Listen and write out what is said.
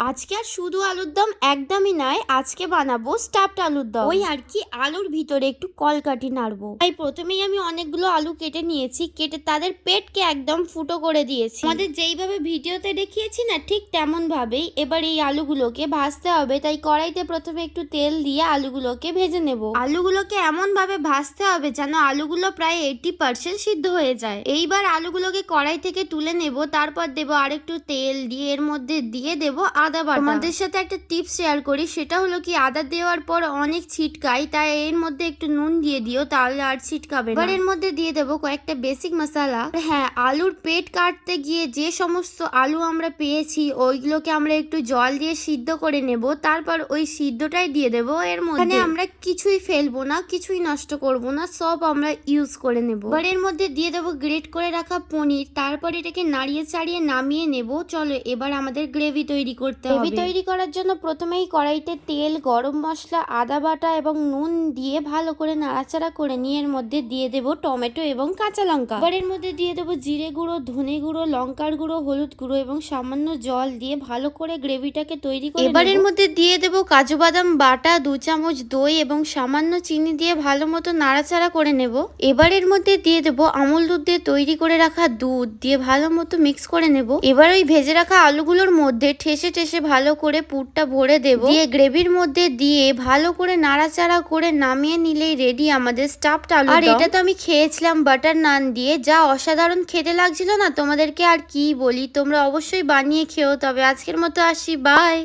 আজকে আর শুধু আলুর দম একদমই নয়, আজকে বানাবো স্টাফড আলুর দম। ওই আর কি, আলুর ভিতরে একটু কলকাঠি নাড়বো। তাই প্রথমেই আমি অনেকগুলো আলু কেটে নিয়েছি, কেটে তাদের পেটকে একদম ফুটো করে দিয়েছি। আমাদের যেইভাবে ভিডিওতে দেখিয়েছি না, ঠিক তেমন ভাবেই এবার এই আলুগুলোকে ভাজতে হবে। তাই কড়াইতে প্রথমে একটু তেল দিয়ে আলুগুলোকে ভেজে নেব। আলুগুলোকে এমন ভাবে ভাজতে হবে যেন আলুগুলো প্রায় 80% সিদ্ধ হয়ে যায়। এইবার আলুগুলোকে কড়াই থেকে তুলে নেব, তারপর দেবো আরেকটু তেল দিয়ে এর মধ্যে দিয়ে দেবো আদা বাটা। তোমাদের সাথে একটা টিপস শেয়ার করি, সেটা হলো কি আদা দেওয়ার পর অনেক ছিটকাই, তাই এর মধ্যে একটু নুন দিয়ে দিও, তাহলে আর ছিটকাবে না। এবার এর মধ্যে দিয়ে দেবো কয়েকটা বেসিক মশলা। হ্যাঁ, আলুর পেট কাটতে গিয়ে যে সমস্ত আলু আমরা পেয়েছি ওইগুলোকে আমরা একটু জল দিয়ে সিদ্ধ করে নেব, তারপর ওই সিদ্ধটাই দিয়ে দেবো এর মধ্যে। আমরা কিছুই ফেলবো না, কিছুই নষ্ট করব না, সব আমরা ইউজ করে নেব। এবার এর মধ্যে দিয়ে দেবো গ্রেট করে রাখা পনির, তারপর এটাকে নাড়িয়ে চাড়িয়ে নামিয়ে নেব। চলো এবার আমাদের গ্রেভি তৈরি করতে হবে। গ্রেভি তৈরি করার জন্য প্রথমেই কড়াইতে তেল, গরম মশলা, আদা বাটা এবং নুন দিয়ে ভালো করে নাড়াচাড়া করে নিয়ে এর মধ্যে দিয়ে দেব টমেটো এবং কাঁচা লঙ্কা। এবার এর মধ্যে দিয়ে দেবো জিরে গুঁড়ো, ধনে গুঁড়ো, লঙ্কার গুঁড়ো, হলুদ গুঁড়ো এবং সামান্য জল দিয়ে ভালো করে গ্রেভিটাকে তৈরি করে এবার এর মধ্যে দিয়ে দেবো কাজু বাদাম বাটা, 2 চামচ দই এবং সামান্য চিনি দিয়ে ভালো মতো নাড়াচাড়া করে নেব। এবার এর মধ্যে দিয়ে দেবো আমুল দুধ দিয়ে তৈরি করে রাখা দুধ দিয়ে ভালো মতো মিক্স করে নেব। এবার ওই ভেজে রাখা আলুগুলোর মধ্যে ঠেসে ঠেসে ভালো করে পুরটা ভরে দেব, দিয়ে গ্রেভির মধ্যে দিয়ে ভালো করে নাড়াচাড়া করে নামিয়ে নিলেই রেডি আমাদের স্টাফড আলু। আর এটা তো আমি খেয়েছিলাম বাটার নান দিয়ে, যা অসাধারণ খেতে লাগছিল না, তোমাদেরকে আর কি বলি। তোমরা অবশ্যই বানিয়ে খেও। তবে আজকের মতো আসি, বাই।